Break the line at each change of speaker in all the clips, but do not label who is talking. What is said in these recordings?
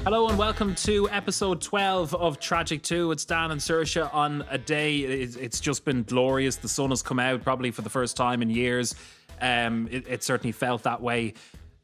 Hello and welcome to episode 12 of Tragic 2. It's Dan and Saoirse on a day. It's just been glorious. The sun has come out probably for the first time in years. It certainly felt that way.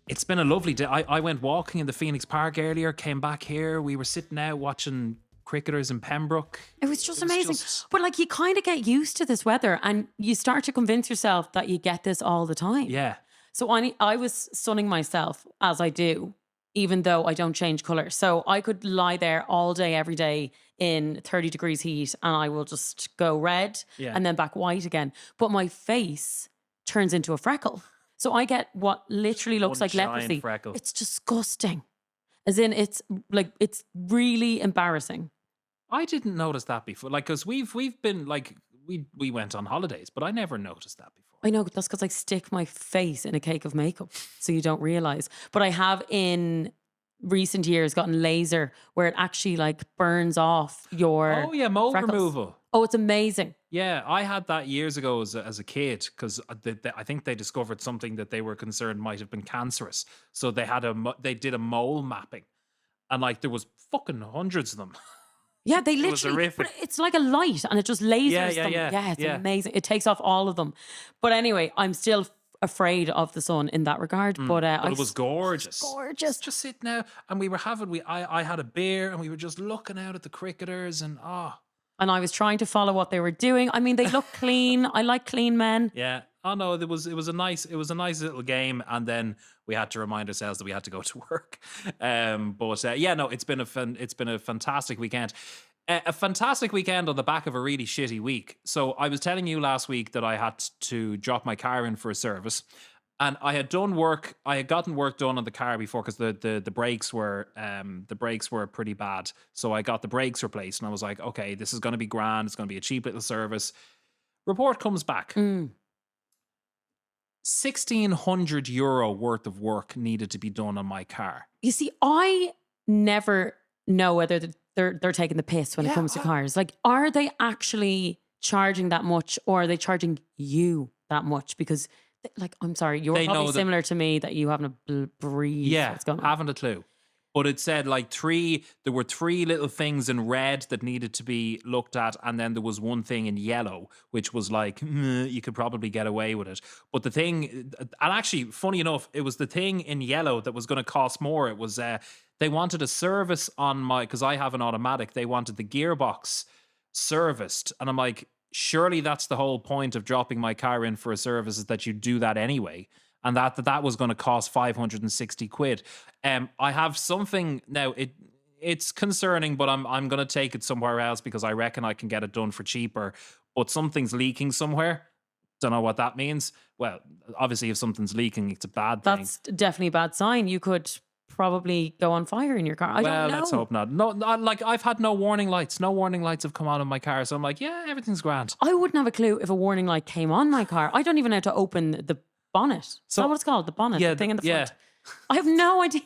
It's been a lovely day. I went walking in the Phoenix Park earlier, came back here. We were sitting out watching cricketers in Pembroke.
It was just amazing. But like you kind of get used to this weather and you start to convince yourself that you get this all the time.
Yeah.
So I was sunning myself as I do, even though I don't change colour. So I could lie there all day, every day in 30 degrees heat and I will just go red and then back white again. But my face turns into a freckle. So I get what literally looks like leprosy.
Freckle.
It's disgusting. As in, it's really embarrassing.
I didn't notice that before. Like, because we've been like, we went on holidays, but I never noticed that before.
I know, that's because I stick my face in a cake of makeup, so you don't realise. But I have in recent years gotten laser where it actually like burns off your
mole
freckles.
removal.
Oh, it's amazing.
Yeah, I had that years ago as a kid because I think they discovered something that they were concerned might have been cancerous. So they did a mole mapping, and like there was fucking hundreds of them.
Yeah, they literally.
It was horrific.
It's like a light, and it just lasers them.
Yeah,
it's amazing. It takes off all of them. But anyway, I'm still afraid of the sun in that regard. But
it was gorgeous.
Gorgeous.
Just sitting out, and we were I had a beer, and we were just looking out at the cricketers, and
And I was trying to follow what they were doing. I mean, they look clean. I like clean men.
Yeah. Oh no, it was a nice little game, and then we had to remind ourselves that we had to go to work. It's been a fantastic weekend. A fantastic weekend on the back of a really shitty week. So I was telling you last week that I had to drop my car in for a service. And I had gotten work done on the car before because the brakes were pretty bad. So I got the brakes replaced, and I was like, okay, this is going to be grand. It's going to be a cheap little service. Report comes back. €1,600 worth of work needed to be done on my car.
You see, I never know whether they're taking the piss when it comes to cars. Like, are they actually charging that much, or are they charging you that much? Because, like, I'm sorry, you're probably similar to me that you haven't a breeze.
Yeah,
what's going on.
Haven't a clue. But it said like there were three little things in red that needed to be looked at. And then there was one thing in yellow, which was like, you could probably get away with it. But the thing, and actually, funny enough, it was the thing in yellow that was going to cost more. It was, they wanted a service on because I have an automatic, they wanted the gearbox serviced. And I'm like, surely that's the whole point of dropping my car in for a service, is that you do that anyway. And that was going to cost 560 quid. I have something now. It's concerning, but I'm going to take it somewhere else because I reckon I can get it done for cheaper. But something's leaking somewhere. Don't know what that means. Well, obviously, if something's leaking, it's a bad thing.
That's definitely a bad sign. You could probably go on fire in your car. I don't know.
Let's hope not. No, like I've had no warning lights. No warning lights have come on in my car, so I'm like, yeah, everything's grand.
I wouldn't have a clue if a warning light came on my car. I don't even know how to open the bonnet. Is that what it's called? The bonnet, the thing in the front. I have no idea.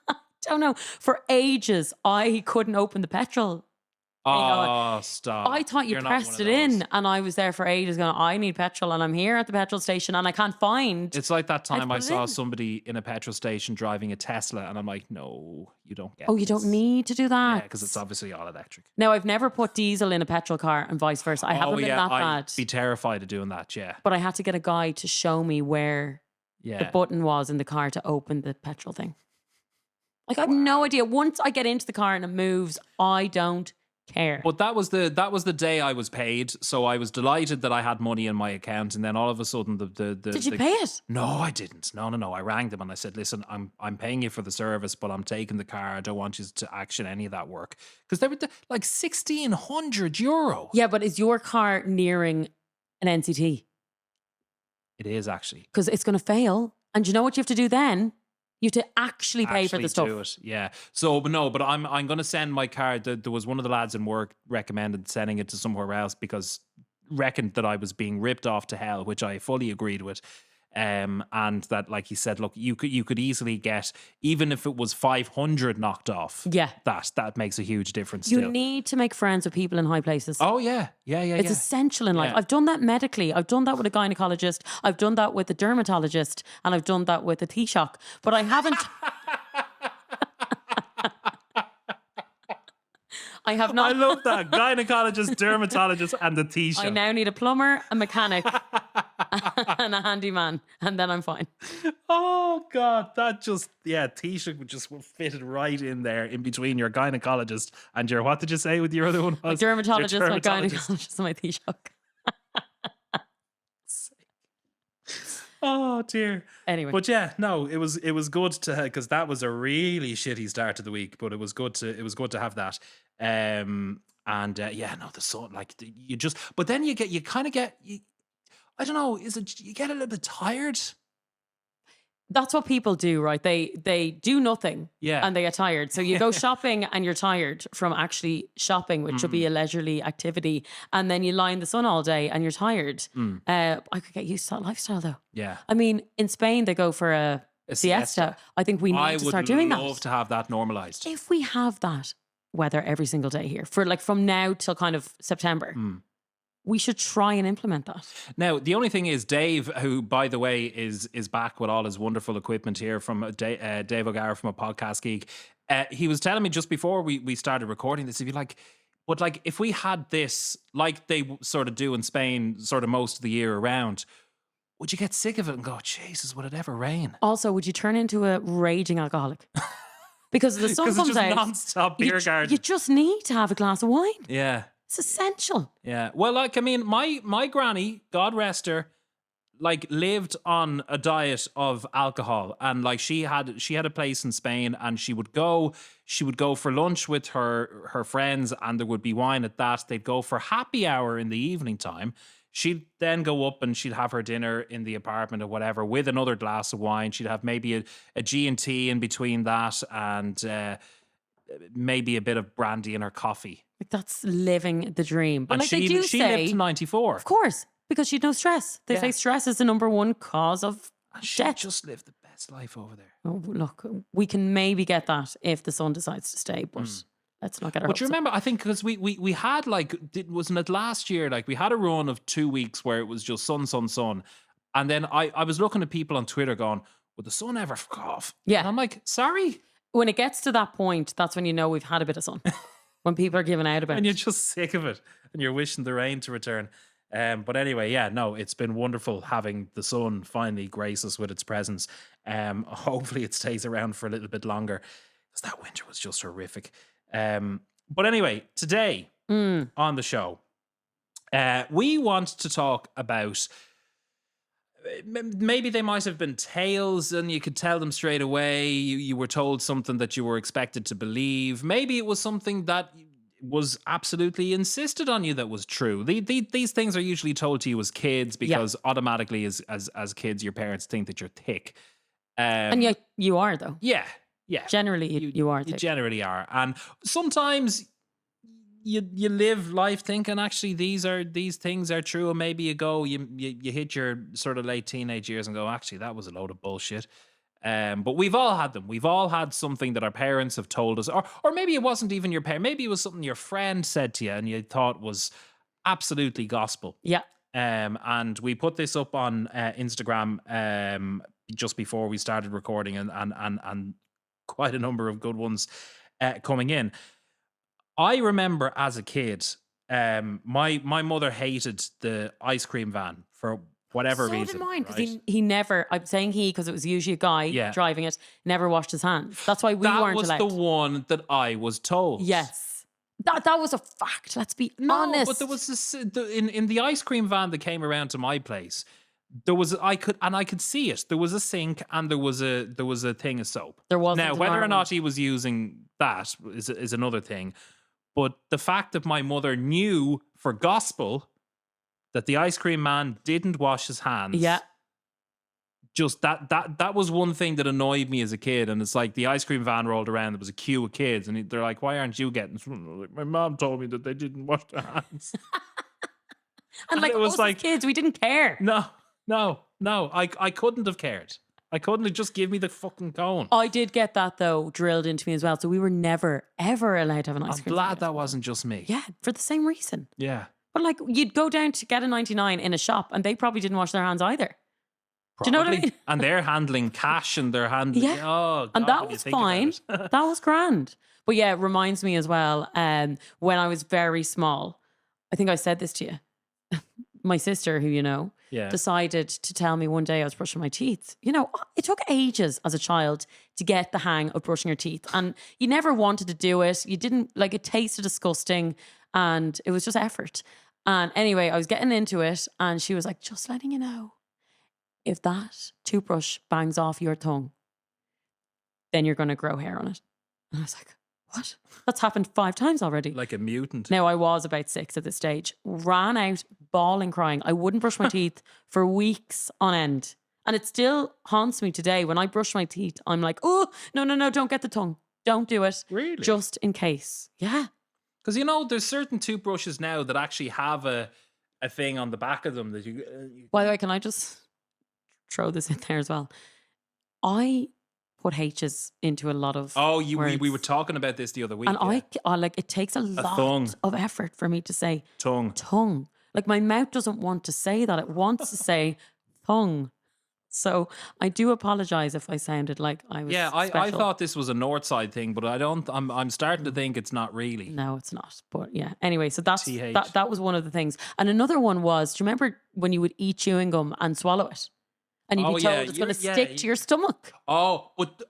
I don't know. For ages, I couldn't open the petrol.
Stop.
I thought you pressed it in, and I was there for ages going, I need petrol, and I'm here at the petrol station, and I can't find.
It's like that time I saw somebody in a petrol station driving a Tesla, and I'm like, no, you don't get it.
You don't need to do that.
Yeah, because it's obviously all electric.
Now, I've never put diesel in a petrol car and vice versa. I haven't been that bad.
I'd be terrified of doing that, yeah.
But I had to get a guy to show me where the button was in the car to open the petrol thing. Like, I have no idea. Once I get into the car and it moves, I don't care.
But that was the day I was paid, so I was delighted that I had money in my account, and then all of a sudden
Did you pay it?
No, I didn't. No. I rang them and I said, listen, I'm paying you for the service, but I'm taking the car. I don't want you to action any of that work, because they were like €1,600.
Yeah, but is your car nearing an NCT?
It is, actually,
because it's going to fail, and you know what you have to do then? You have to actually pay for the stuff.
Do it, yeah. So, but I'm going to send my car. There was one of the lads in work recommended sending it to somewhere else because reckoned that I was being ripped off to hell, which I fully agreed with. And that, like he said, look, you could easily get, even if it was 500 knocked off.
Yeah,
that makes a huge difference.
You need to make friends with people in high places.
Oh yeah.
It's essential in life. I've done that medically. I've done that with a gynecologist. I've done that with a dermatologist, and I've done that with a Taoiseach. But I haven't. I have
I
not.
love that. Gynecologist, dermatologist, and the Taoiseach.
I now need a plumber, a mechanic, and a handyman, and then I'm fine.
Oh God, that just Taoiseach would just fit it right in there, in between your gynecologist and your, what did you say with your other one?
My
Was Your
dermatologist, my gynecologist, and my Taoiseach.
Oh dear.
Anyway,
But yeah, no, it was good to, because that was a really shitty start to the week. But it was good to have that. And yeah, no, the sun, like you just, but then you kind of get, I don't know, is it, you get a little bit tired?
that's what people do, right? They do nothing,
Yeah.
and they get tired. So you go shopping and you're tired from actually shopping, which should be a leisurely activity, and then you lie in the sun all day and you're tired. I could get used to that lifestyle though.
Yeah.
I mean, in Spain they go for a siesta. I think we need to start doing that.
I would love to have that normalized.
If we have that weather every single day here for like from now till kind of September, we should try and implement that.
Now, the only thing is, Dave, who, by the way, is back with all his wonderful equipment here from Dave O'Gara from A Podcast Geek. He was telling me just before we started recording this, if we had this like they sort of do in Spain, sort of most of the year around, would you get sick of it and go, Jesus, would it ever rain?
Also, would you turn into a raging alcoholic? Because the sun
Because
comes
it's just
out,
non-stop beer garden.
you just need to have a glass of wine.
Yeah.
It's essential.
Yeah. Well, like, I mean, my granny, God rest her, like lived on a diet of alcohol, and like she had a place in Spain, and she would go for lunch with her friends, and there would be wine at that. They'd go for happy hour in the evening time. She'd then go up and she'd have her dinner in the apartment or whatever with another glass of wine. She'd have maybe a G&T in between that, and maybe a bit of brandy in her coffee.
Like that's living the dream. But
And
like
she
they do
she
say,
lived to 94.
of course, because she'd no stress. They say stress is the number one cause of
She
death.
just lived the best life over there.
Oh, look, we can maybe get that if the sun decides to stay, but let's not get our
But you
hopes up.
remember, I think, because we had wasn't it last year? Like we had a run of 2 weeks where it was just sun, sun, sun. And then I was looking at people on Twitter going, would the sun ever fuck off?
Yeah.
And I'm like, sorry.
When it gets to that point, that's when you know we've had a bit of sun. When people are giving out about
And you're
it.
just sick of it. And you're wishing the rain to return. But anyway, yeah, no, it's been wonderful having the sun finally grace us with its presence. Hopefully it stays around for a little bit longer, because that winter was just horrific. But anyway, today on the show, we want to talk about, maybe they might have been tales and you could tell them straight away. You were told something that you were expected to believe. Maybe it was something that was absolutely insisted on you that was true. These things are usually told to you as kids because automatically as kids, your parents think that you're thick.
And yet you are, though.
Yeah.
Generally, you are.
You generally are. And sometimes you live life thinking, actually, these things are true. And maybe you hit your sort of late teenage years and go, actually, that was a load of bullshit. But we've all had them. We've all had something that our parents have told us, or maybe it wasn't even your parent. Maybe it was something your friend said to you and you thought was absolutely gospel.
Yeah.
And we put this up on Instagram just before we started recording, and quite a number of good ones coming in. I remember as a kid, my mother hated the ice cream van for whatever reason.
So did mine, because
right?
he never, I'm saying he because it was usually a guy driving it, never washed his hands. That's why we weren't allowed.
That was the one that I was told.
Yes. That was a fact, let's be honest.
But there was this, in the ice cream van that came around to my place, I could see it. There was a sink and there was a thing of soap.
There wasn't.
Now, whether or not he was using that is another thing. But the fact that my mother knew for gospel that the ice cream man didn't wash his hands.
Yeah.
Just that was one thing that annoyed me as a kid. And it's like the ice cream van rolled around, there was a queue of kids, and they're like, why aren't you getting some? Like, my mom told me that they didn't wash their hands.
and like,
it was
us
like,
as kids, we didn't care.
No. I couldn't have cared. I couldn't have just give me the fucking cone.
I did get that, though, drilled into me as well. So we were never, ever allowed to have an ice cream.
I'm glad that wasn't just me.
Yeah, for the same reason.
Yeah.
But like, you'd go down to get a 99 in a shop and they probably didn't wash their hands either. Do you know what I
Probably.
mean?
And they're handling cash and they're handling.
Yeah.
Oh, God,
And that
when you
was
think about
fine.
it.
That was grand. But yeah, it reminds me as well, when I was very small, I think I said this to you. My sister, who you know,
Yeah.
decided to tell me one day I was brushing my teeth. You know, it took ages as a child to get the hang of brushing your teeth. And you never wanted to do it. You didn't, like, it tasted disgusting and it was just effort. And anyway, I was getting into it and she was like, just letting you know, if that toothbrush bangs off your tongue, then you're going to grow hair on it. And I was like, what? That's happened 5 times already.
Like a mutant.
Now, I was about 6 at this stage, ran out bawling, crying. I wouldn't brush my teeth for weeks on end. And it still haunts me today. When I brush my teeth, I'm like, oh, no, don't get the tongue. Don't do it.
Really?
Just in case. Yeah.
Because, you know, there's certain toothbrushes now that actually have a thing on the back of them that you.
By the way, can I just throw this in there as well? I put H's into a lot of
we were talking about this the other week.
and I like, it takes a lot
thong.
of effort for me to say
Tongue.
Like, my mouth doesn't want to say that. It wants to say tongue. So I do apologize if I sounded like I was
I
special.
thought this was a north side thing, but I'm starting to think it's not really.
No, it's not. But yeah. Anyway, so that's
TH.
that was one of the things. And another one was, do you remember when you would eat chewing gum and swallow it? And you'd be told it's going to stick to your stomach.
Oh, but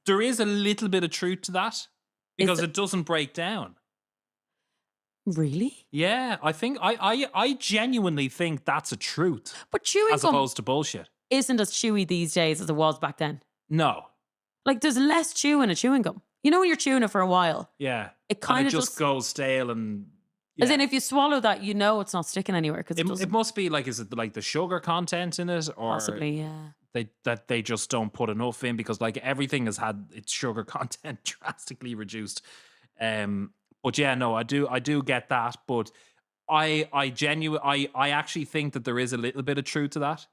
there is a little bit of truth to that because it doesn't break down.
Really?
Yeah, I think I genuinely think that's a truth.
But chewing
as
gum
opposed to bullshit.
Isn't as chewy these days as it was back then.
No.
Like, there's less chew in a chewing gum. You know when you're chewing it for a while?
Yeah.
It kind of
just goes stale and... Yeah.
As in, if you swallow that, you know it's not sticking anywhere. Because
it must be like, is it like the sugar content in it? Or
possibly, yeah.
They just don't put enough in because like everything has had its sugar content drastically reduced. But yeah, no, I do get that. But I actually think that there is a little bit of truth to that.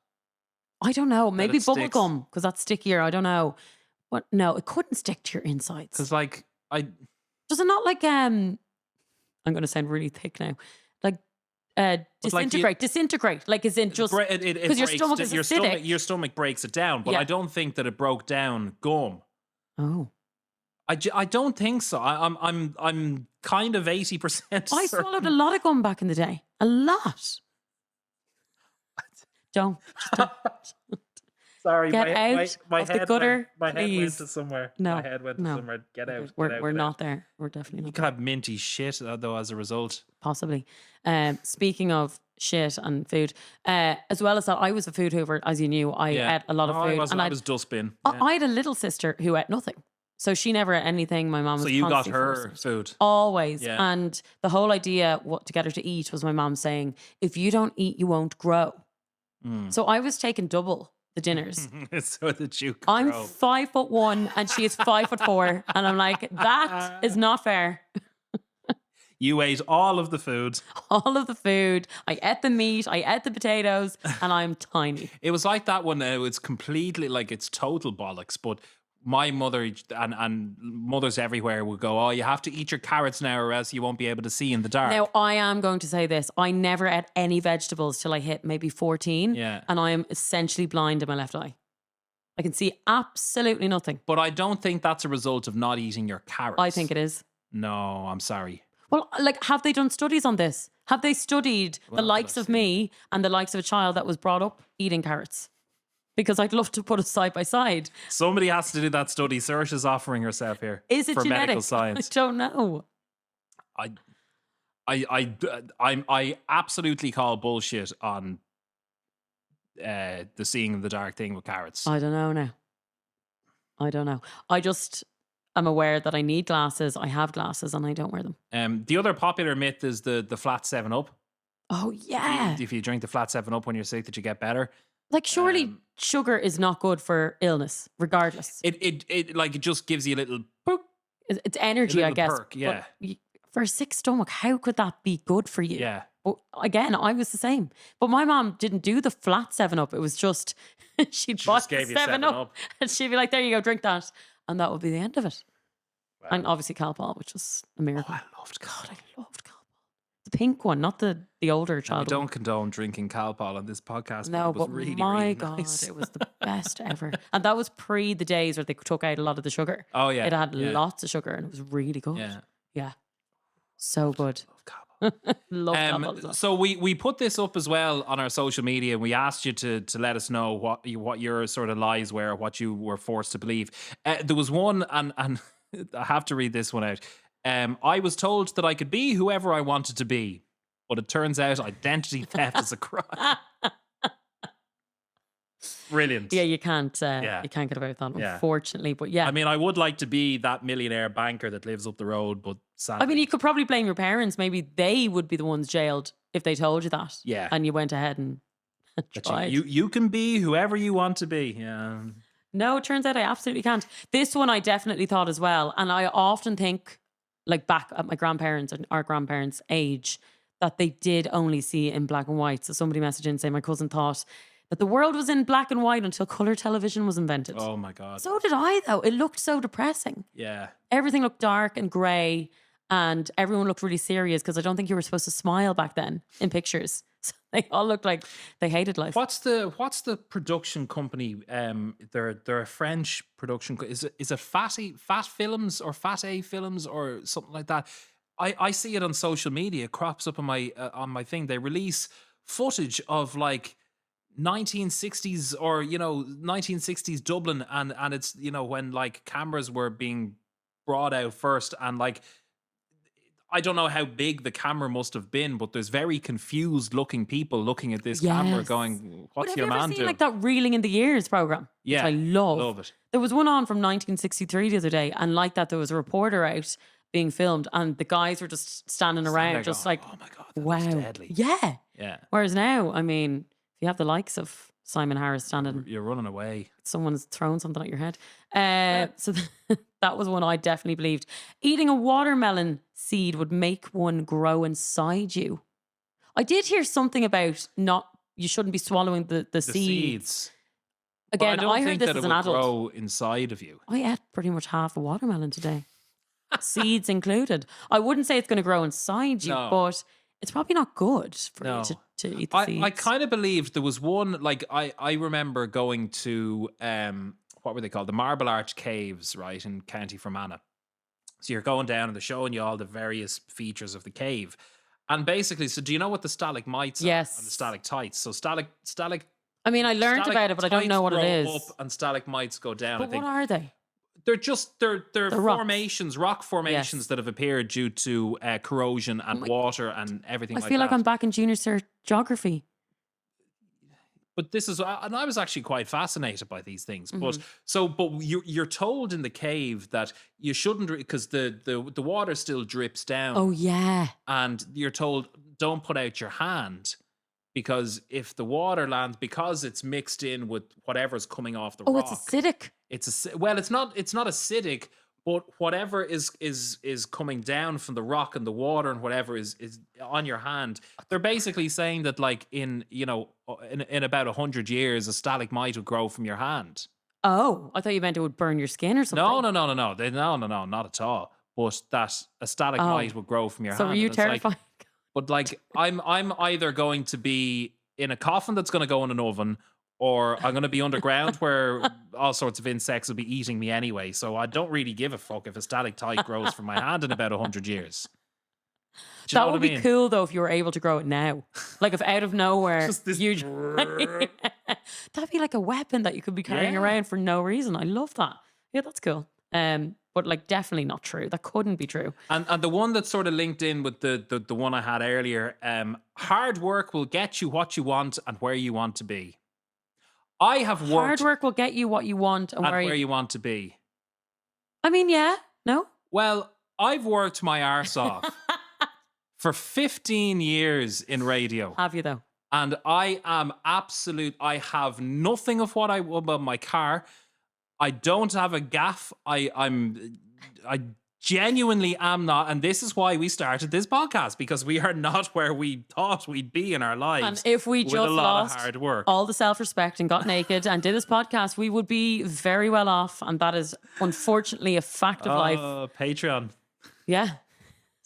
I don't know. Maybe bubble
sticks.
gum, because that's stickier. I don't know. But no, it couldn't stick to your insides.
Because like
does it not like I'm going to sound really thick now. Like disintegrate. Like, is in just because your stomach is acidic.
Your stomach breaks it down, but I don't think that it broke down gum.
Oh.
I don't think so. I'm kind of 80%.
I swallowed a lot of gum back in the day. A lot. Don't.
Sorry,
get out
my
of
head
the gutter.
My head went
please.
to somewhere.
No,
my head went to somewhere. Get out.
We're not there. We're definitely not.
You could have minty shit though as a result.
Possibly. Speaking of shit and food, as well as that, I was a food hoover, as you knew. I ate a lot of food.
I was dustbin.
I had a little sister who ate nothing. So she never ate anything. My mom was.
So you got her
forced.
food
Always.
Yeah.
And the whole idea to get her to eat was my mom saying, if you don't eat, you won't grow. So I was taking double the dinners.
So that you could
I'm
grow.
5'1" and she is 5'4", and I'm like, that is not fair.
You ate all of the food.
All of the food. I ate the meat. I ate the potatoes, and I'm tiny.
It was like that one. It's completely like it's total bollocks. But my mother and mothers everywhere would go, oh, you have to eat your carrots now or else you won't be able to see in the dark.
Now, I am going to say this. I never ate any vegetables till I hit maybe 14.
Yeah.
And I am essentially blind in my left eye. I can see absolutely nothing.
But I don't think that's a result of not eating your carrots.
I think it is.
No, I'm sorry.
Well, like, have they done studies on this? Have they studied the likes of me and the likes of a child that was brought up eating carrots? Because I'd love to put it side by side.
Somebody has to do that study. Saoirse is offering herself here.
Is it
for
genetic?
medical science?
I don't know.
I absolutely call bullshit on the seeing in the dark thing with carrots.
I don't know now. I don't know. I just am aware that I need glasses. I have glasses and I don't wear them.
The other popular myth is the flat 7-Up.
Oh, yeah.
If you drink the flat 7-Up when you're sick, that you get better.
Like, surely sugar is not good for illness, regardless.
It just gives you a little boop.
It's energy, I guess.
Perk, yeah.
But for a sick stomach, how could that be good for you?
Yeah.
But again, I was the same. But my mom didn't do the flat 7-Up. It was just, she'd
She
buy
just gave you
7-Up.
7-Up.
And she'd be like, there you go, drink that. And that would be the end of it.
Wow.
And obviously Calpol, which was a miracle.
I loved Calpol.
God, I loved Calpol. The pink one, not the older
We
child one.
don't condone drinking Calpol on this podcast.
No,
but it was
but
really,
my
really
God,
nice.
it was the best ever. And that was pre the days where they took out a lot of the sugar.
Oh yeah,
It had
yeah,
lots of sugar and it was really good.
yeah.
Yeah. So good.
Love Calpol.
Love Calpol as well.
So we put this up as well on our social media, and we asked you to let us know what your sort of lies were, what you were forced to believe. There was one, and I have to read this one out. I was told that I could be whoever I wanted to be, but it turns out identity theft is a crime. Brilliant.
Yeah, you can't get away with that, unfortunately. But yeah.
I mean, I would like to be that millionaire banker that lives up the road, but sadly,
I mean, you could probably blame your parents. Maybe they would be the ones jailed if they told you that.
Yeah.
And you went ahead and tried.
You can be whoever you want to be. Yeah.
No, it turns out I absolutely can't. This one I definitely thought as well. And I often think, like back at my grandparents and our grandparents' age, that they did only see it in black and white. So somebody messaged in saying my cousin thought that the world was in black and white until colour television was invented.
Oh my God.
So did I, though. It looked so depressing.
Yeah.
Everything looked dark and grey and everyone looked really serious because I don't think you were supposed to smile back then in pictures. So they all looked like they hated life.
What's the production company? They're a French production. Is it Fat Films or Fat A Films or something like that? I see it on social media. It crops up on my thing. They release footage of like 1960s or 1960s Dublin, and it's when like cameras were being brought out first, and like I don't know how big the camera must have been, but there's very confused looking people looking at this camera going, what's your man
Have you ever
doing?
seen like that Reeling in the Years program?
Yeah,
which I love.
love it.
There was one on from 1963 the other day, and like that there was a reporter out being filmed and the guys were just standing around just
going,
like,
oh my God, that
wow.
looks deadly.
Yeah.
Yeah.
Whereas now, I mean, if you have the likes of Simon Harris standing,
You're running away.
someone's throwing something at your head. So that was one I definitely believed. Eating a watermelon seed would make one grow inside you. I did hear something about you shouldn't be swallowing the seeds. Again,
But I
I
don't
heard
think
this
that
as
it
an
would
adult.
grow inside of you.
I ate pretty much half a watermelon today. Seeds included. I wouldn't say it's going to grow inside you,
No.
but it's probably not good for you to eat the seeds.
I kind of believed there was one, like I remember going to what were they called? The Marble Arch Caves, right, in County Fermanagh. So you're going down and they're showing you all the various features of the cave. And basically, so do you know what the stalagmites
Yes.
are and the stalactites? So
I mean, I learned about it, but I don't know what it
stalactites
is.
grow up and stalagmites go down.
But
I think
what are they?
they're just they're
rocks.
formations, rock formations
Yes.
that have appeared due to corrosion and water and everything.
I
like
feel like
that.
I'm back in junior cert geography.
But this is, and I was actually quite fascinated by these things.
Mm-hmm.
But you're told in the cave that you shouldn't, because the water still drips down.
Oh yeah.
And you're told don't put out your hand, because if the water lands, because it's mixed in with whatever's coming off the
Oh,
rock.
it's acidic.
It's not acidic, but whatever is coming down from the rock and the water and whatever is on your hand. They're basically saying that, like, in about 100 years, a stalagmite would grow from your hand.
Oh, I thought you meant it would burn your skin or something.
No, not at all. But that a stalagmite would grow from your hand.
So were you
And it's like,
terrified?
but like, I'm either going to be in a coffin that's going to go in an oven, or I'm going to be underground where all sorts of insects will be eating me anyway. So I don't really give a fuck if a stalactite grows from my hand in about 100 years. Do you know
That
what
would
I mean?
be cool though if you were able to grow it now. Like if out of nowhere
Just this
you that'd be like a weapon that you could be carrying
Yeah.
around for no reason. I love that. Yeah, that's cool. But like definitely not true. That couldn't be true.
And the one that's sort of linked in with the one I had earlier, hard work will get you what you want and where you want to be. I have worked
Hard work will get you what you want and
at
where
where
you
you want to be.
I mean, yeah. No?
Well, I've worked my arse off for 15 years in radio.
Have you though?
And I am I have nothing of what I want about my car. I don't have a gaff. I genuinely am not. And this is why we started this podcast, because we are not where we thought we'd be in our lives.
And if we
with
just
a lot
lost
of hard work.
all the self-respect and got naked and did this podcast, we would be very well off. And that is unfortunately a fact of life.
Patreon.
Yeah.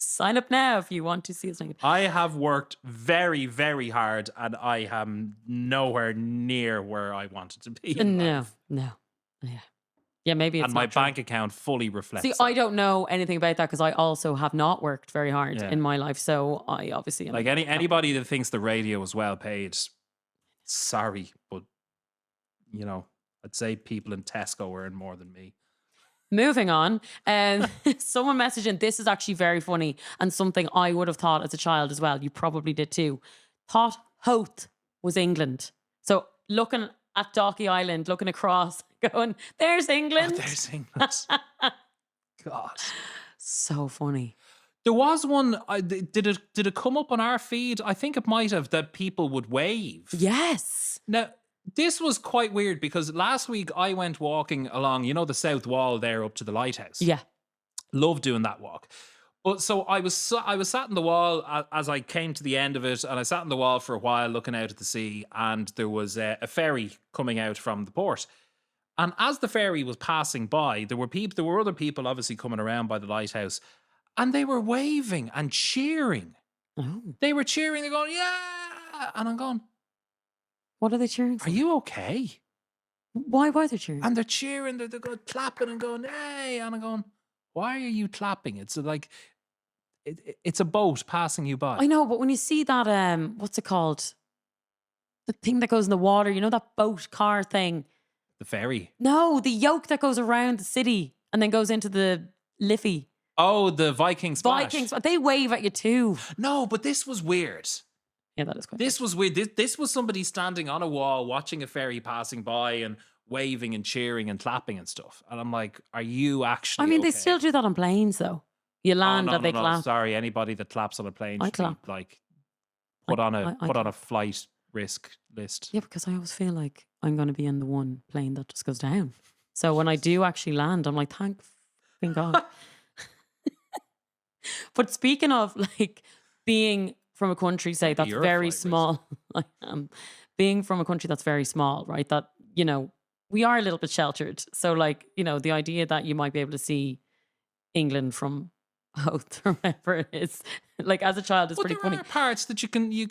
Sign up now if you want to see us naked.
I have worked very, very hard, and I am nowhere near where I wanted to be in
No,
life.
no. Yeah. Yeah, maybe it's
And my
not true.
bank account fully reflects
See,
that.
I don't know anything about that because I also have not worked very hard
Yeah.
in my life. So I obviously am
Like anybody that thinks the radio is well paid, sorry, but you know, I'd say people in Tesco earn more than me.
Moving on, someone messaged in, this is actually very funny and something I would have thought as a child as well. You probably did too. Thought Hoth was England. So looking at Docky Island, looking across, going, there's England.
Oh, there's England. God.
So funny.
There was one, did it come up on our feed? I think it might have, that people would wave.
Yes.
Now, this was quite weird because last week I went walking along, you know, the south wall there up to the lighthouse.
Yeah.
Love doing that walk. But so I was sat in the wall as I came to the end of it, and I sat in the wall for a while looking out at the sea, and there was a ferry coming out from the port. And as the ferry was passing by, there were other people obviously coming around by the lighthouse, and they were waving and cheering.
Oh.
They were cheering, they're going, yeah! And I'm going,
what are they cheering for?
are you okay?
Why were they cheering?
And they're cheering, they're going, clapping and going, hey! And I'm going, why are you clapping? It's like, it's a boat passing you by.
I know, but when you see that, what's it called? The thing that goes in the water, you know, that boat car thing?
The ferry.
No, the yoke that goes around the city and then goes into the Liffey.
Oh, the Viking Splash.
Vikings, they wave at you too.
No, but this was weird.
Yeah, that is quite
This was weird. This was somebody standing on a wall watching a ferry passing by and waving and cheering and clapping and stuff. And I'm like, are you actually
I mean,
okay?
they still do that on planes though. You land
no,
and they
no,
clap.
Sorry, anybody that claps on a plane
I
should
clap.
be like put on
I
a
clap.
flight risk list.
Yeah, because I always feel like I'm going to be in the one plane that just goes down. So when I do actually land, I'm like, thank fucking God. But speaking of like being from a country, say that's
You're a
very
flight risk.
small. I am being from a country that's very small, right? That, you know, we are a little bit sheltered. So like, you know, the idea that you might be able to see England from Hoth or wherever it is, like as a child, is
But
pretty
there
funny.
are parts that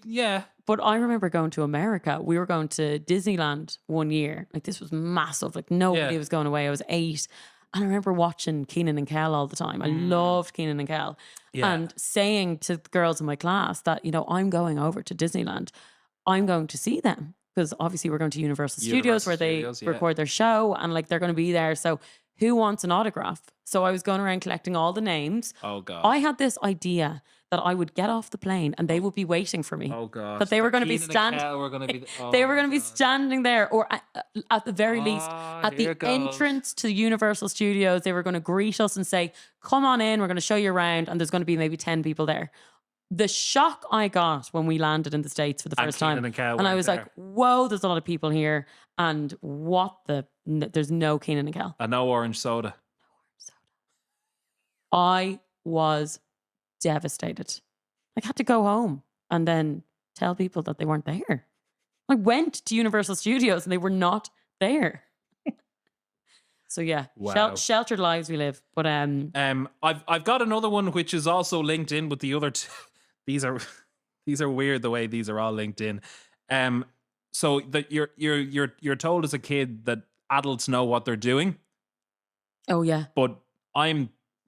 yeah.
But I remember going to America. We were going to Disneyland one year. Like this was massive. Like nobody
Yeah.
was going away. I was 8. And I remember watching Keenan and Kel all the time. I loved Keenan and Kel.
Yeah.
And saying to the girls in my class that, you know, I'm going over to Disneyland. I'm going to see them. Because obviously we're going to Universal Studios where they record their show. And like they're going to be there. So who wants an autograph? So I was going around collecting all the names.
Oh God.
I had this idea that I would get off the plane and they would be waiting for me.
Oh God.
That they were going to be
standing.
they were going to be standing there, or at the very least, at the
here it goes.
entrance to Universal Studios, they were going to greet us and say, come on in, we're going to show you around. And there's going to be maybe 10 people there. The shock I got when we landed in the States for the first time. And I was like, whoa, there's a lot of people here. And there's no Keenan and Kel.
And no orange soda.
I was devastated. I had to go home and then tell people that they weren't there. I went to Universal Studios and they were not there. So yeah,
Wow.
sheltered lives we live. But
I've got another one which is also linked in with the other these are weird the way these are all linked in. So that you're told as a kid that adults know what they're doing.
oh yeah,
But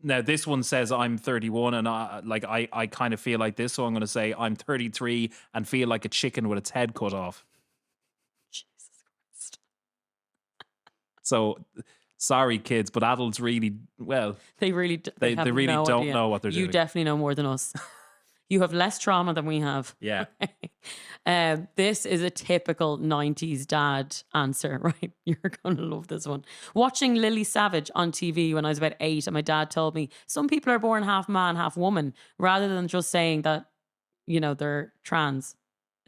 now this one says I'm 31 and I kind of feel like this, so I'm going to say I'm 33 and feel like a chicken with its head cut off.
Jesus Christ.
So sorry kids, but adults really
They really
they
have
really
no
don't
idea.
know what they're
You
doing.
definitely know more than us. You have less trauma than we have.
Yeah.
This is a typical 90s dad answer, right? You're going to love this one. Watching Lily Savage on TV when I was about 8, and my dad told me some people are born half man, half woman, rather than just saying that, you know, they're trans.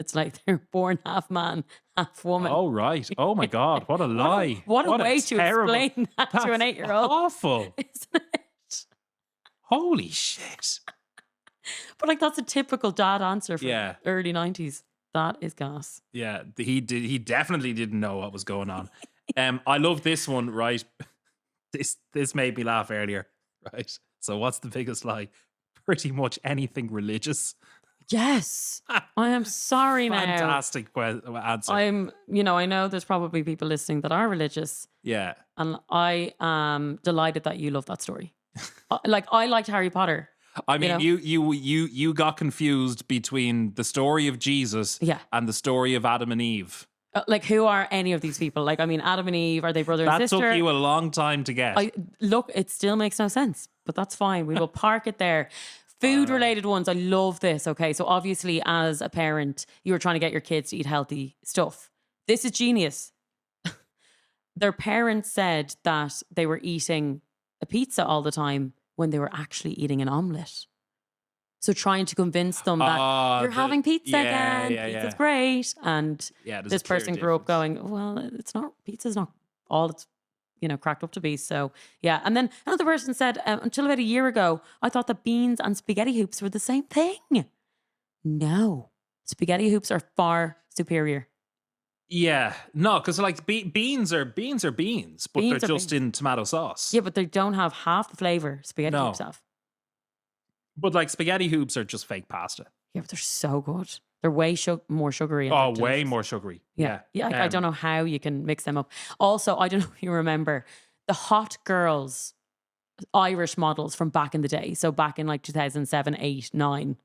It's like they're born half man, half woman.
Oh, right. Oh, my God. What a lie.
What a way to
terrible-
explain that to an
That's
8-year-old.
Awful.
Isn't it?
Holy shit.
But like that's a typical dad answer from
Yeah.
early 90s. That is gas.
Yeah, he definitely didn't know what was going on. I love this one, right? This made me laugh earlier, right? So what's the biggest lie? pretty much anything religious.
Yes. I am sorry now.
Fantastic answer.
I know there's probably people listening that are religious,
Yeah.
and I am delighted that you love that story. I liked Harry Potter.
I mean,
know?
you got confused between the story of Jesus
Yeah.
and the story of Adam and Eve.
Like, who are any of these people? Like, I mean, Adam and Eve, are they brother and
That
sister?
took you a long time to get.
Look, it still makes no sense, but that's fine. We will park it there. Food related ones. I love this. Okay. So obviously as a parent, you were trying to get your kids to eat healthy stuff. This is genius. Their parents said that they were eating a pizza all the time when they were actually eating an omelette. So trying to convince them that you're having pizza again. Pizza's great. And this person grew up going, well, pizza's not all it's, cracked up to be. So, yeah. And then another person said, until about a year ago, I thought that beans and spaghetti hoops were the same thing. No. Spaghetti hoops are far superior.
Yeah. No, because like beans are beans, but they're just in tomato sauce.
Yeah, but they don't have half the flavour spaghetti hoops have.
But like spaghetti hoops are just fake pasta.
Yeah, but they're so good. They're way more sugary.
Way more sugary. Yeah.
I don't know how you can mix them up. Also, I don't know if you remember the hot girls, Irish models from back in the day. So back in like 2007, 8, 9.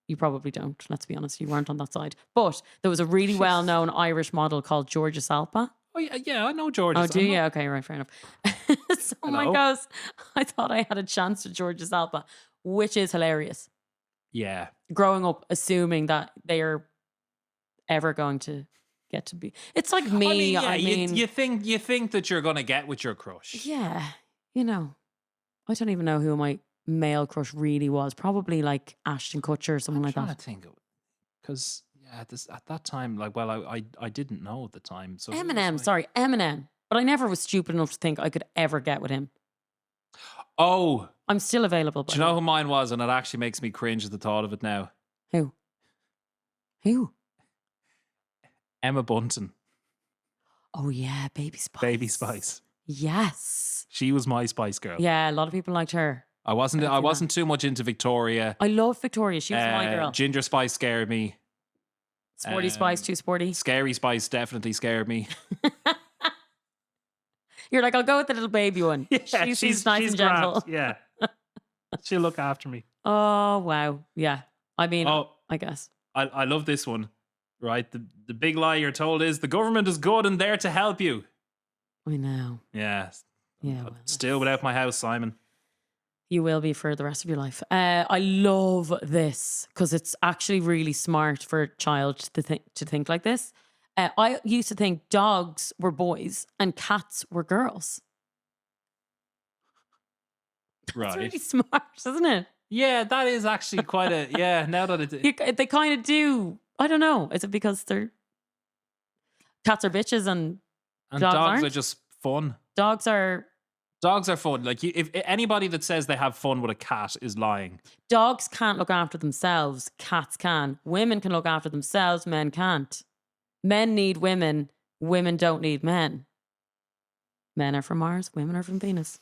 You probably don't. Let's be honest. You weren't on that side. But there was a really well-known Irish model called Georgia Salpa.
Oh, yeah, I know Georgia.
Oh, do you? Okay, right, fair enough. Someone goes, I thought I had a chance with Georgia Salpa, which is hilarious.
Yeah.
Growing up assuming that they are ever going to get to be. It's like me.
You think that you're going to get with your crush.
Yeah. I don't even know who my male crush really was. Probably like Ashton Kutcher or something like that.
I'm trying to think. Because at that time, like, well, I didn't know at the time. So
Eminem. But I never was stupid enough to think I could ever get with him.
Oh.
I'm still available.
Do you know who mine was? And it actually makes me cringe at the thought of it now.
Who?
Emma Bunton.
Oh yeah, Baby Spice.
Baby Spice.
Yes.
She was my Spice Girl.
Yeah, a lot of people liked her.
I wasn't too much into Victoria.
I love Victoria. She was my girl.
Ginger Spice scared me.
Sporty Spice, too sporty.
Scary Spice definitely scared me.
You're like, I'll go with the little baby one.
Yeah,
she's nice and gentle.
Yeah. She'll look after me.
Oh, wow. Yeah. I mean, I guess.
I love this one, right? The big lie you're told is the government is good and there to help you.
I know.
Yeah.
Yeah. Well,
still without my house, Simon.
You will be for the rest of your life. I love this because it's actually really smart for a child to think like this. I used to think dogs were boys and cats were girls.
Right.
It's really smart, isn't it?
Yeah, that is actually quite a... Yeah, now that it...
They kind of do. I don't know. Is it because cats are bitches and dogs
are just fun?
Dogs are
fun. Like, if anybody that says they have fun with a cat is lying.
Dogs can't look after themselves. Cats can. Women can look after themselves. Men can't. Men need women. Women don't need men. Men are from Mars. Women are from Venus.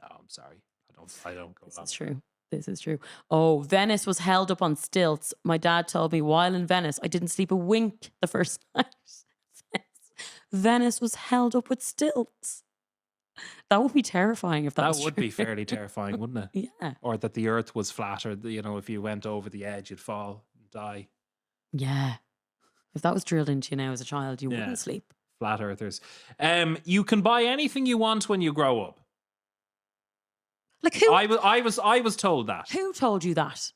No, I'm sorry. I don't go.
This is true. This is true. Oh, Venice was held up on stilts. My dad told me while in Venice, I didn't sleep a wink the first night. Venice was held up with stilts. That would be terrifying if that was
would
true.
Be fairly terrifying, wouldn't it?
Yeah.
Or that the earth was flat, or if you went over the edge, you'd fall and die.
Yeah. If that was drilled into you now as a child, you wouldn't sleep.
Flat earthers. You can buy anything you want when you grow up.
Like who?
I was told that.
Who told you that?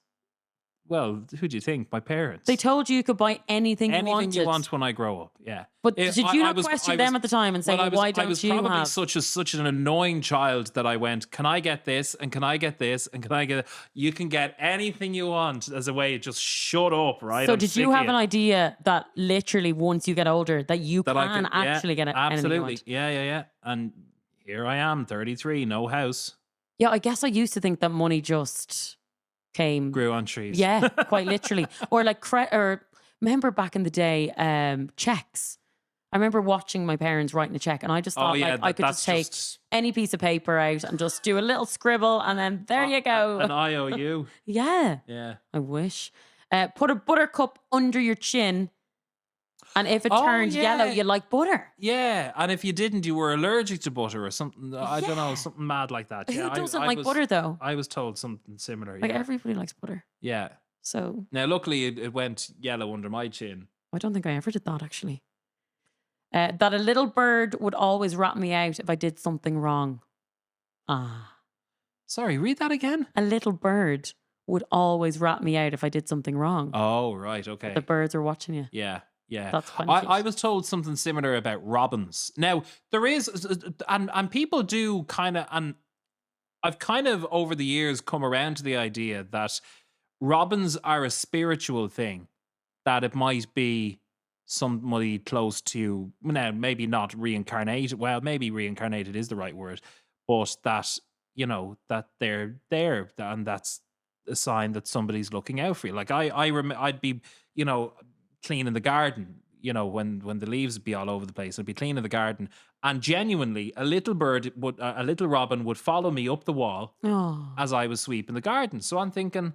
Well, who do you think? My parents.
They told you could buy anything you wanted.
Anything you want when I grow up, yeah.
But did you not question them at the time and say, why don't you have? I was
probably such an annoying child that I went, can I get this? And can I get this? And can I get it? You can get anything you want as a way, just shut up, right?
So did you have an idea that literally once you get older, that you can actually get it?
Absolutely. Yeah. And here I am, 33, no house.
Yeah, I guess I used to think that money just grew
on trees.
Yeah, quite literally. Or like remember back in the day, checks. I remember watching my parents writing a check, and I just
Oh
thought
yeah,
like I could just take any piece of paper out and just do a little scribble, and then there you go.
An IOU.
Yeah.
Yeah.
I wish. Put a buttercup under your chin, and if it
Oh,
turned yellow,
yeah.
you like butter.
Yeah, and if you didn't, you were allergic to butter or something. I don't know,
Yeah.
something mad like that.
Who
Yeah,
doesn't like butter though?
I was told something similar.
Like
Yeah,
everybody likes butter.
yeah.
So
Now, luckily, it went yellow under my chin.
I don't think I ever did that actually. That a little bird would always rat me out if I did something wrong. Ah.
Sorry, read that again.
A little bird would always rat me out if I did something wrong.
Oh, right, okay.
The birds are watching you.
Yeah, yeah.
That's quite
I was told something similar about robins. Now, there is, and people do kind of, and I've kind of over the years come around to the idea that robins are a spiritual thing, that it might be somebody close to, now maybe not reincarnated, well, maybe reincarnated is the right word, but that, that they're there, and that's a sign that somebody's looking out for you. Like I'd be, cleaning the garden, when the leaves would be all over the place. I'd be cleaning the garden, and genuinely a little robin would follow me up the wall as I was sweeping the garden. So I'm thinking,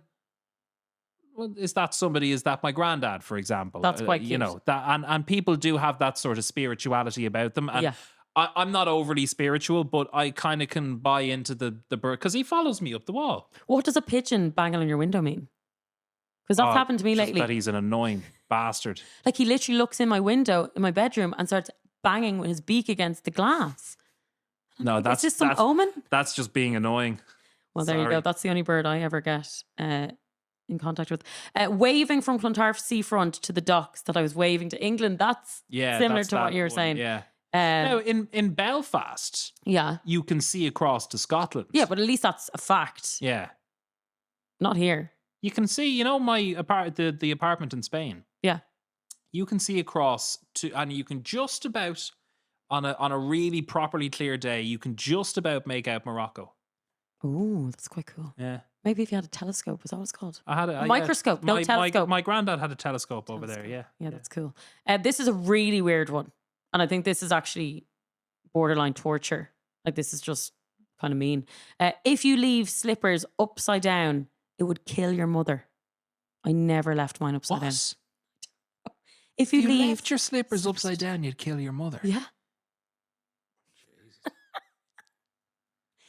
well, is that somebody? Is that my granddad, for example?
That's quite cute.
That, and people do have that sort of spirituality about them. And
Yeah.
I'm not overly spiritual, but I kind of can buy into the bird because he follows me up the wall.
What does a pigeon banging on your window mean? Because that's happened to me
just
lately.
That he's an annoying bastard.
Like he literally looks in my window in my bedroom and starts banging with his beak against the glass.
No,
Is this some omen?
That's just being annoying.
Well, there you go. That's the only bird I ever get in contact with. Waving from Clontarf seafront to the docks that I was waving to England. That's similar to what you were saying.
Yeah. Now, in Belfast, you can see across to Scotland.
Yeah, but at least that's a fact.
Yeah.
Not here.
You can see, my the apartment in Spain.
Yeah.
You can see across to, and you can just about, on a really properly clear day, you can just about make out Morocco.
Oh, that's quite cool.
Yeah.
Maybe if you had a telescope, is that what it's called?
I had a
microscope. No telescope.
My granddad had a telescope over there. Yeah.
Yeah, that's cool. This is a really weird one. And I think this is actually borderline torture. Like this is just kind of mean. If you leave slippers upside down, it would kill your mother. I never left mine upside down. If you
left your slippers upside down, you'd kill your mother.
Yeah.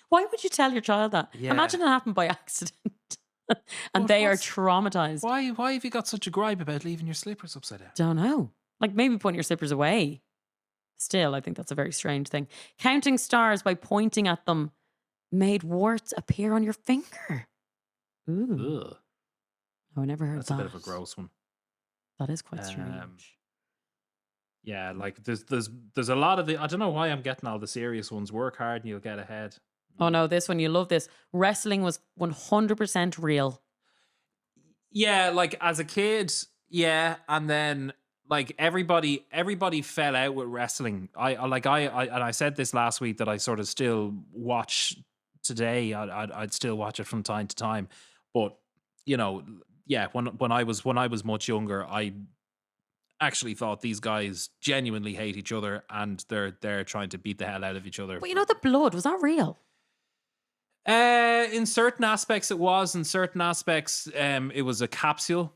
Why would you tell your child that?
Yeah.
Imagine it happened by accident. And they are traumatized.
Why have you got such a gripe about leaving your slippers upside down?
Don't know. Like maybe putting your slippers away. Still, I think that's a very strange thing. Counting stars by pointing at them made warts appear on your finger. Ooh.
Ugh.
Oh, I never heard
That's
that.
a bit of a gross one.
That is quite strange.
Yeah, like there's a lot of I don't know why I'm getting all the serious ones. Work hard and you'll get ahead.
Oh no, this one, you love this. Wrestling was 100% real.
Yeah, like as a kid, yeah, and then like everybody fell out with wrestling. I said this last week that I sort of still watch today. I'd still watch it from time to time, but yeah, when I was much younger, I actually thought these guys genuinely hate each other and they're trying to beat the hell out of each other.
But the blood, was that real?
In certain aspects it was. In certain aspects, it was a capsule.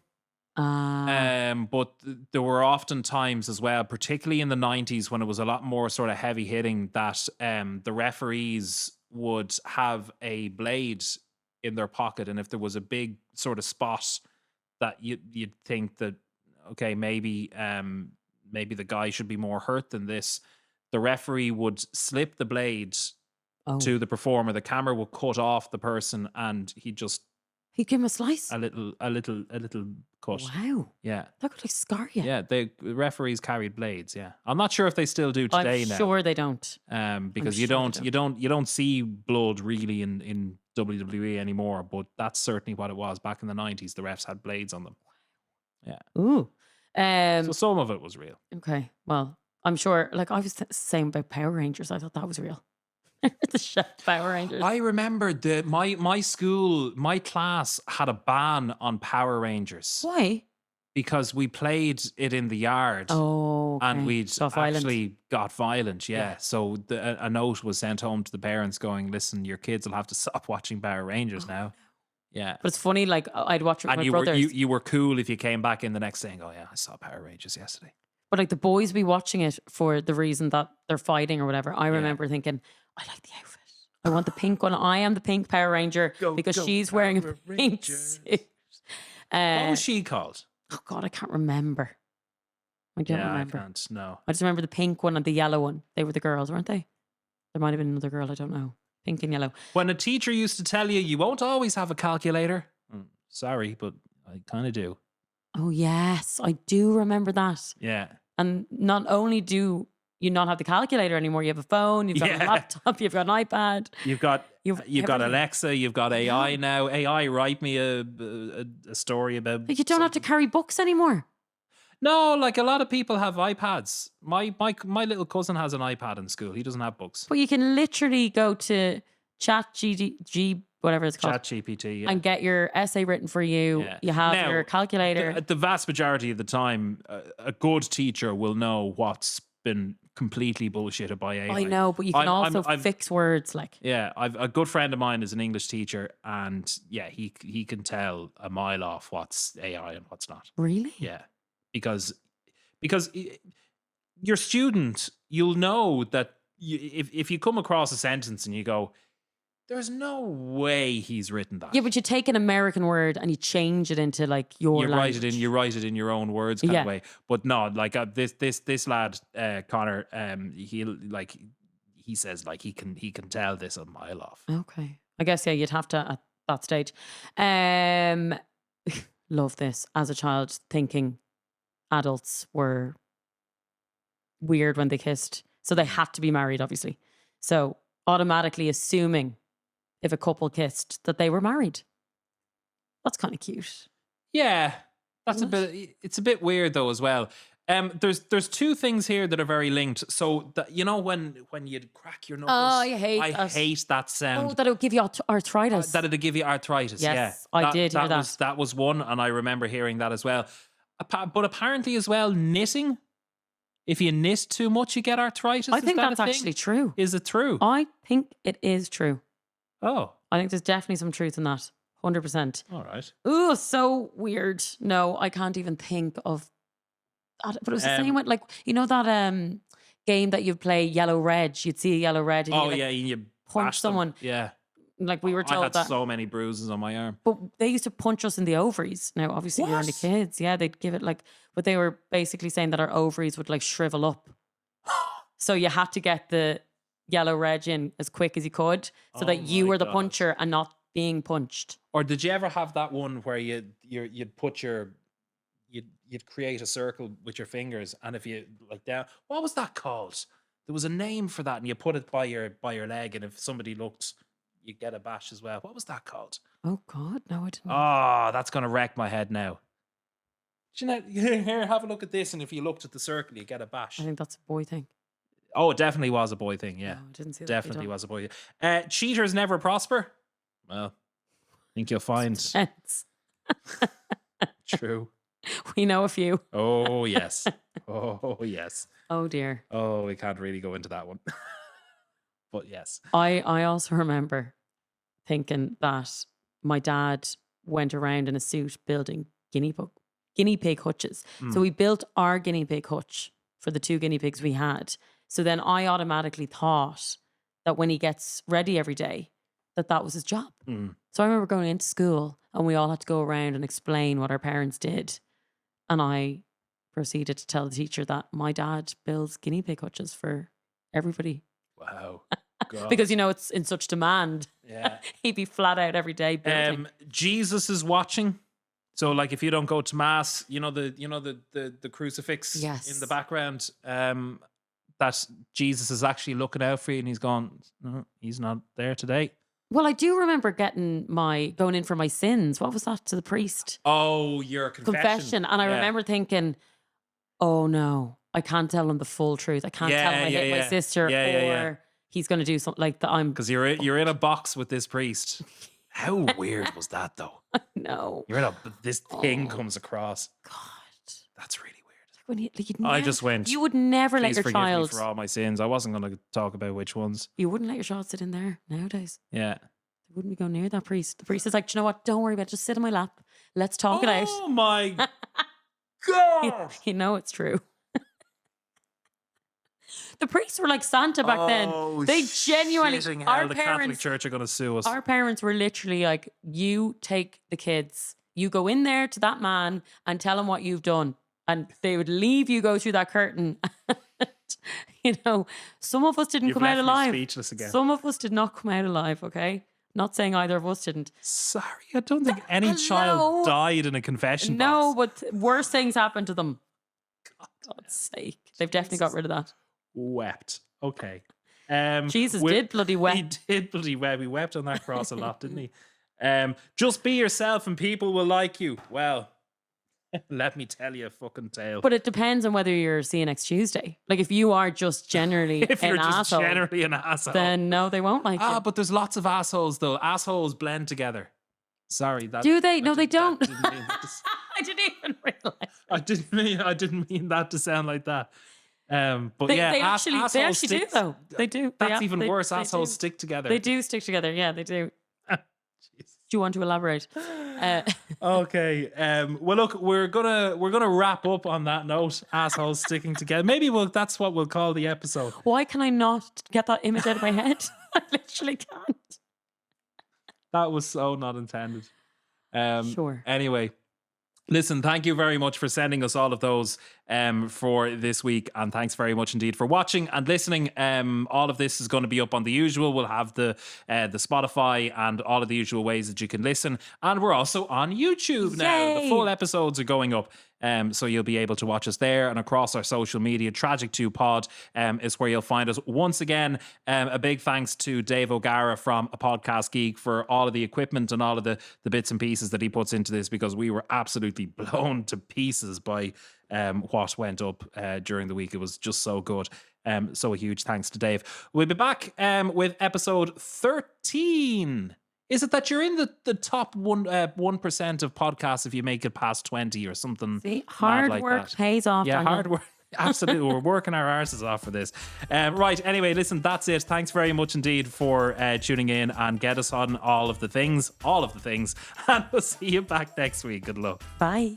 But there were often times as well, particularly in the 90s when it was a lot more sort of heavy hitting, that the referees would have a blade in their pocket, and if there was a big sort of spot that you'd think that okay, maybe the guy should be more hurt than this, the referee would slip the blade to the performer. The camera would cut off the person, and he'd
give him a slice.
A little cut.
Wow.
Yeah.
That could scar you.
Yeah, the referees carried blades. Yeah, I'm not sure if they still do today.
I'm sure they don't.
Because you don't see blood really in WWE anymore. But that's certainly what it was back in the 90s. The refs had blades on them. Yeah.
Ooh.
So some of it was real.
Okay. Well, I'm sure. Like I was saying about Power Rangers, I thought that was real. The chef Power Rangers.
I remember my school, my class had a ban on Power Rangers.
Why?
because we played it in the yard.
Oh,
And
okay.
we'd
Got violent.
actually got violent, yeah.
Yeah.
So a note was sent home to the parents going, listen, your kids will have to stop watching Power Rangers
Oh,
now. Yeah.
but it's funny, like I'd watch it with
And
my
you were
brothers.
you were cool if you came back in the next day and go, yeah, I saw Power Rangers yesterday.
But like the boys be watching it for the reason that they're fighting or whatever. I remember thinking, I like the outfit. I want the pink one. I am the pink Power Ranger because she's wearing a
Power
pink
Rangers.
suit.
What was she called?
Oh God, I can't remember. I don't
Yeah,
remember.
I can't. No.
I just remember the pink one and the yellow one. They were the girls, weren't they? There might have been another girl. I don't know. Pink and yellow.
When a teacher used to tell you won't always have a calculator. Sorry, but I kind of do.
Oh yes, I do remember that.
Yeah.
And not only do you not have the calculator anymore, you have a phone, you've got a laptop, you've got an iPad.
You've got
everything.
Alexa, you've got AI now. AI, write me a story about.
But you don't have to carry books anymore.
No, like a lot of people have iPads. My little cousin has an iPad in school. He doesn't have books.
But you can literally go to whatever it's called,
ChatGPT,
and get your essay written for you.
Yeah.
You have
Now,
your calculator.
The vast majority of the time, a good teacher will know what's been completely bullshitted by AI.
I know, but you can also fix words like.
Yeah, I've a good friend of mine is an English teacher, and yeah, he can tell a mile off what's AI and what's not.
Really?
Yeah, because your student, you'll know that if you come across a sentence and you go, there's no way he's written that.
Yeah, but you take an American word and you change it into like your language.
You write it in your own words kind of way. But no, like this lad Connor, he says like he can tell this a mile off.
Okay, I guess you'd have to at that stage. Love this as a child, thinking adults were weird when they kissed, so they had to be married, obviously. So automatically assuming if a couple kissed that they were married. That's kind of cute.
Yeah, that's it's a bit weird though as well. There's two things here that are very linked. So that when you crack your knuckles,
I
hate that sound.
Oh, that it would give you arthritis.
That it'd give you arthritis.
Yes,
yeah,
I did hear that.
That was one, and I remember hearing that as well. But apparently as well, knitting. If you knit too much, you get arthritis.
I think that's actually true.
Is it true?
I think it is true.
Oh.
I think there's definitely some truth in that. 100%.
All right.
Ooh, so weird. No, I can't even think of that. But it was the same with, like, that game that you'd play yellow red. You'd see a yellow red. And
you
punch someone.
Yeah.
Like we were told
I had
that.
so many bruises on my arm.
But they used to punch us in the ovaries. Now, obviously, you're only kids. Yeah, they'd give it but they were basically saying that our ovaries would like shrivel up. So you had to get the yellow red in as quick as you could so that you were the puncher and not being punched.
Or did you ever have that one where you'd create a circle with your fingers, and if you like down, what was that called? There was a name for that, and you put it by your leg, and if somebody looked, you get a bash as well. What was that called?
Oh God, no, I didn't.
Oh, that's gonna wreck my head now. Here, have a look at this, and if you looked at the circle, you get a bash.
I think that's a boy thing.
Oh, it definitely was a boy thing. Yeah,
no, I didn't see that.
Definitely was a boy thing. Cheaters never prosper. Well, I think you'll find. True.
We know a few.
Oh yes. Oh yes.
Oh dear.
Oh, we can't really go into that one. But yes.
I also remember thinking that my dad went around in a suit building guinea pig hutches. So we built our guinea pig hutch for the 2 guinea pigs we had. So then I automatically thought that when he gets ready every day, that was his job. So I remember going into school and we all had to go around and explain what our parents did. And I proceeded to tell the teacher that my dad builds guinea pig hutches for everybody.
Wow.
Because, it's in such demand.
Yeah.
He'd be flat out every day building.
Jesus is watching. So like if you don't go to mass, the crucifix in the background, that Jesus is actually looking out for you, and he's gone, no, he's not there today.
Well, I do remember going in for my sins. What was that to the priest?
Oh, your confession.
And I remember thinking, oh no, I can't tell him the full truth. I can't tell him I hit my sister or he's going to do something like that.
Because you're in a box with this priest. How weird was that though?
No.
This thing comes across.
God.
That's really weird.
When you'd
I just went,
you would never let
please
your
forgive me
child.
for all my sins. I wasn't going to talk about which ones.
You wouldn't let your child sit in there nowadays.
Yeah.
They wouldn't be going near that priest. The priest is like, "Do you know what? Don't worry about it. Just sit on my lap. Let's talk it out."
Oh my God.
You know it's true. The priests were like Santa back then. They genuinely,
shitting hell,
our
the Catholic
parents,
Church are going to sue us.
our parents were literally like, "You take the kids, you go in there to that man and tell him what you've done." And they would leave you go through that curtain. You know, some of us didn't
You've
come out
left me
alive.
speechless again.
Some of us did not come out alive, okay? Not saying either of us didn't.
Sorry, I don't think any
Hello?
child died in a confession
No,
box.
but worse things happened to them. God's sake. They've definitely got rid of that.
Wept. Okay.
Jesus did bloody wept.
He did bloody wept. He wept on that cross a lot, didn't he? Just be yourself and people will like you. Well, let me tell you a fucking tale.
But it depends on whether you're seeing next Tuesday. Like if you are just generally
if you're
an
just
asshole,
generally an asshole,
then no, they won't like you.
but there's lots of assholes though. Assholes blend together. Sorry, that
Do they? No, they don't.
Didn't mean that to,
I didn't even realize.
I didn't mean that to sound like that. But
They,
yeah,
they actually do
stick,
though. They do.
That's even worse.
They
Assholes
do.
stick together.
They do stick together. Yeah, they do. Do you want to elaborate?
Okay. Well, look, we're gonna wrap up on that note. Assholes sticking together. Maybe that's what we'll call the episode.
Why can I not get that image out of my head? I literally can't.
That was so not intended.
Sure.
Anyway, listen, thank you very much for sending us all of those for this week. And thanks very much indeed for watching and listening. All of this is going to be up on the usual. We'll have the Spotify and all of the usual ways that you can listen. And we're also on YouTube now.
Yay.
The full episodes are going up. So you'll be able to watch us there and across our social media. Tragic2Pod is where you'll find us. Once again, a big thanks to Dave O'Gara from A Podcast Geek for all of the equipment and all of the bits and pieces that he puts into this, because we were absolutely blown to pieces by what went up during the week. It was just so good. So a huge thanks to Dave. We'll be back with episode 13. Is it that you're in the top 1% of podcasts if you make it past 20 or something?
See, hard
like
work
that?
pays off.
Yeah,
Daniel.
hard work. Absolutely. We're working our arses off for this. Right. Anyway, listen, that's it. Thanks very much indeed for tuning in and get us on all of the things. And we'll see you back next week. Good luck.
Bye.